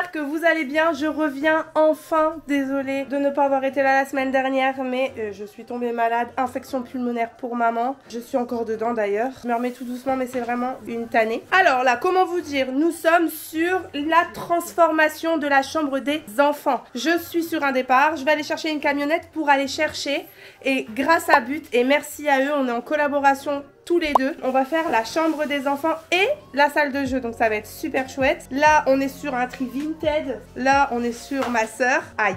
j'espère que vous allez bien. Je reviens enfin, désolée de ne pas avoir été là la semaine dernière, mais je suis tombée malade, infection pulmonaire pour maman. Je suis encore dedans d'ailleurs. Je me remets tout doucement, mais c'est vraiment une tannée. Alors là, comment vous dire, nous sommes sur la transformation de la chambre des enfants. Je suis sur un départ, je vais aller chercher une camionnette pour aller chercher, et grâce à But, et merci à eux, on est en collaboration tous les deux, on va faire la chambre des enfants et la salle de jeu, donc ça va être super chouette. Là on est sur un tri Vinted, là on est sur ma soeur. Aïe.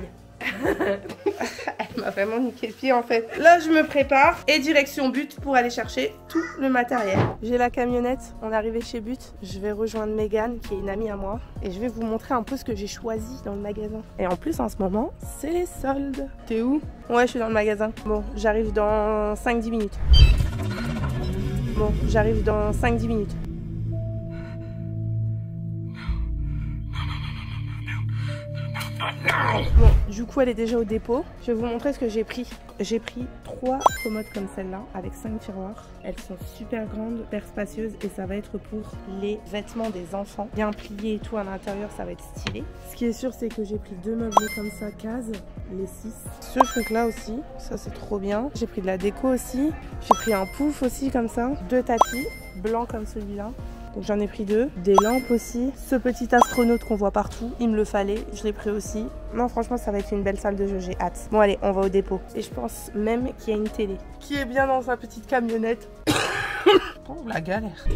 Elle m'a vraiment niqué le pied en fait. Là je me prépare et direction But pour aller chercher tout le matériel. J'ai la camionnette, on est arrivé chez But. Je vais rejoindre Megan qui est une amie à moi et je vais vous montrer un peu ce que j'ai choisi dans le magasin. Et en plus en ce moment c'est les soldes. T'es où? Ouais, je suis dans le magasin. Bon, j'arrive dans 5-10 minutes. Bon, j'arrive dans 5-10 minutes. Bon, du coup, elle est déjà au dépôt. Je vais vous montrer ce que j'ai pris. J'ai pris 3 commodes comme celle-là, avec 5 tiroirs. Elles sont super grandes, super spacieuses, et ça va être pour les vêtements des enfants. Bien pliés et tout à l'intérieur, ça va être stylé. Ce qui est sûr, c'est que j'ai pris 2 meubles comme ça, cases, les 6. Ce truc-là aussi, ça c'est trop bien. J'ai pris de la déco aussi. J'ai pris un pouf aussi comme ça. 2 tapis, blancs comme celui-là. Donc j'en ai pris 2, des lampes aussi, ce petit astronaute qu'on voit partout, il me le fallait, je l'ai pris aussi. Non franchement ça va être une belle salle de jeu, j'ai hâte. Bon allez, on va au dépôt. Et je pense même qu'il y a une télé qui est bien dans sa petite camionnette. Oh la galère.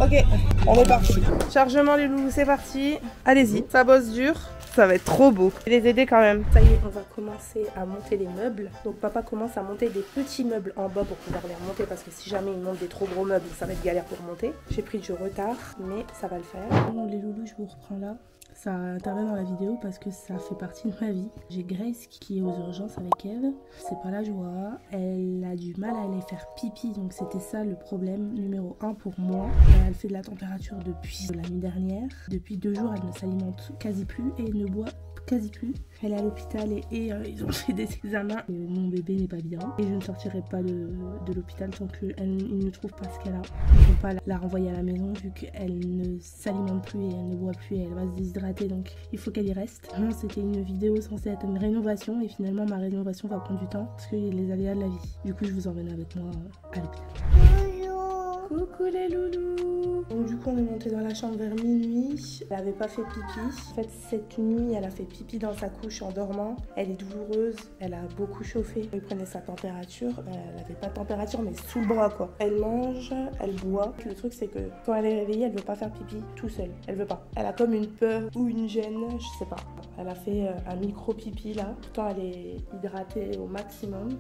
Ok, on est parti. Chargement les loulous, c'est parti. Allez-y, ça bosse dur. Ça va être trop beau. Je vais les aider quand même. Ça y est, on va commencer à monter les meubles. Donc papa commence à monter des petits meubles en bas pour pouvoir les remonter parce que si jamais il monte des trop gros meubles, ça va être galère pour monter. J'ai pris du retard, mais ça va le faire. Bon les loulous, je vous reprends là. Ça intervient dans la vidéo parce que ça fait partie de ma vie. J'ai Grace qui est aux urgences avec Eve. C'est pas la joie. Elle a du mal à aller faire pipi. Donc c'était ça le problème numéro 1 pour moi. Elle fait de la température depuis la nuit dernière. Depuis 2 jours, elle ne s'alimente quasi plus et ne boit quasi plus. Elle est à l'hôpital et ils ont fait des examens. Mon bébé n'est pas bien et je ne sortirai pas de l'hôpital tant qu'ils ne trouvent pas ce qu'elle a. Ils ne vont pas la renvoyer à la maison vu qu'elle ne s'alimente plus et elle ne boit plus et elle va se déshydrater, donc il faut qu'elle y reste. C'était une vidéo censée être une rénovation et finalement ma rénovation va prendre du temps parce qu'il y a les aléas de la vie. Du coup je vous emmène avec moi à l'hôpital. Coucou les loulous. Donc du coup on est monté dans la chambre vers minuit. Elle avait pas fait pipi. En fait cette nuit elle a fait pipi dans sa couche en dormant. Elle est douloureuse, elle a beaucoup chauffé. Il prenait sa température, elle avait pas de température mais sous le bras quoi. Elle mange, elle boit. Le truc c'est que quand elle est réveillée elle veut pas faire pipi tout seul. Elle veut pas. Elle a comme une peur ou une gêne, je sais pas. Elle a fait un micro pipi là. Pourtant elle est hydratée au maximum.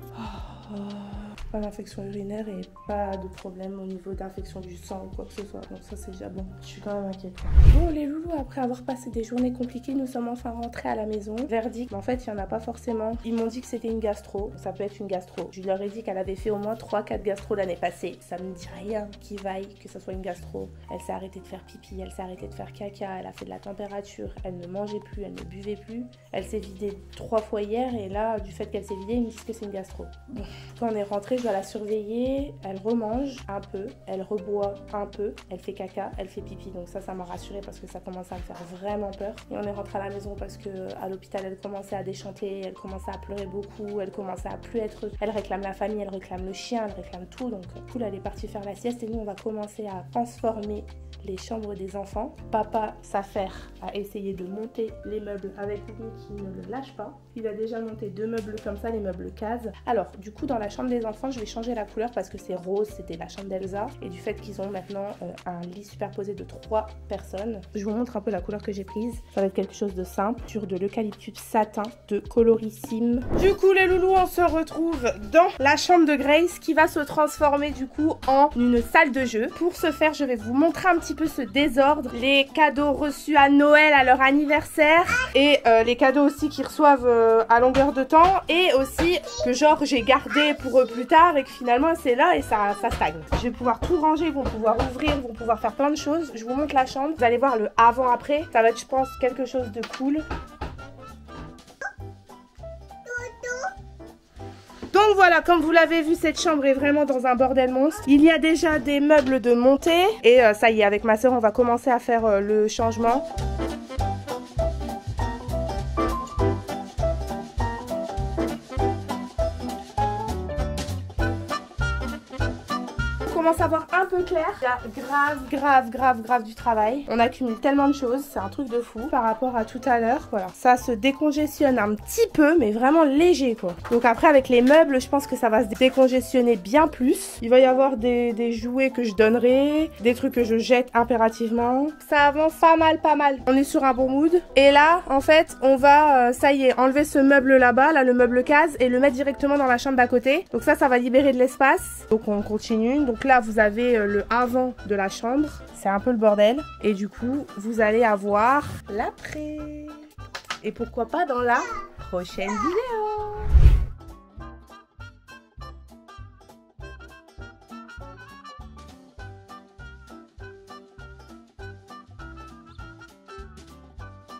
Pas d'infection urinaire et pas de problème au niveau d'infection du sang ou quoi que ce soit. Donc ça c'est déjà bon. Je suis quand même inquiète. Bon les loulous, après avoir passé des journées compliquées, nous sommes enfin rentrés à la maison. Verdict, en fait il n'y en a pas forcément. Ils m'ont dit que c'était une gastro. Ça peut être une gastro. Je leur ai dit qu'elle avait fait au moins 3-4 gastro l'année passée. Ça me dit rien qui vaille que ça soit une gastro. Elle s'est arrêtée de faire pipi, elle s'est arrêtée de faire caca, elle a fait de la température, elle ne mangeait plus, elle ne buvait plus. Elle s'est vidée 3 fois hier et là du fait qu'elle s'est vidée, ils me disent que c'est une gastro. Bon, quand on est rentré, je dois la surveiller. Elle remange un peu, elle reboit un peu, elle fait caca, elle fait pipi. Donc ça m'a rassurée parce que ça commence à me faire vraiment peur. Et on est rentré à la maison parce que à l'hôpital, elle commençait à déchanter, elle commençait à pleurer beaucoup, elle commençait à plus être... Elle réclame la famille, elle réclame le chien, elle réclame tout. Donc cool, elle est partie faire la sieste et nous, on va commencer à transformer les chambres des enfants. Papa s'affaire à essayer de monter les meubles avec lui qui ne le lâche pas. Il a déjà monté 2 meubles comme ça, les meubles cases. Alors du coup dans la chambre des enfants je vais changer la couleur parce que c'est rose, c'était la chambre d'Elsa. Et du fait qu'ils ont maintenant un lit superposé de 3 personnes, je vous montre un peu la couleur que j'ai prise. Ça va être quelque chose de simple, sur de l'eucalyptus satin de colorissime. Du coup les loulous, on se retrouve dans la chambre de Grace qui va se transformer du coup en une salle de jeu. Pour ce faire je vais vous montrer un petit peu ce désordre, les cadeaux reçus à Noël, à leur anniversaire et les cadeaux aussi qu'ils reçoivent à longueur de temps et aussi que genre j'ai gardé pour eux plus tard et que finalement c'est là et ça stagne. Je vais pouvoir tout ranger, ils vont pouvoir ouvrir, ils vont pouvoir faire plein de choses. Je vous montre la chambre, vous allez voir le avant-après, ça va être je pense quelque chose de cool. Dodo, Donc voilà, comme vous l'avez vu, cette chambre est vraiment dans un bordel monstre. Il y a déjà des meubles de montée. Et ça y est, avec ma soeur, on va commencer à faire le changement. Commence à voir un peu clair. Il y a grave du travail. On accumule tellement de choses, c'est un truc de fou par rapport à tout à l'heure. Voilà, ça se décongestionne un petit peu, mais vraiment léger quoi. Donc après avec les meubles, je pense que ça va se décongestionner bien plus. Il va y avoir des jouets que je donnerai, des trucs que je jette impérativement. Ça avance pas mal. On est sur un bon mood. Et là, en fait, on va, ça y est, enlever ce meuble là-bas, là le meuble case, et le mettre directement dans la chambre d'à côté. Donc ça va libérer de l'espace. Donc on continue. Donc là, vous avez le avant de la chambre. C'est un peu le bordel. Et du coup, vous allez avoir l'après. Et pourquoi pas dans la prochaine vidéo.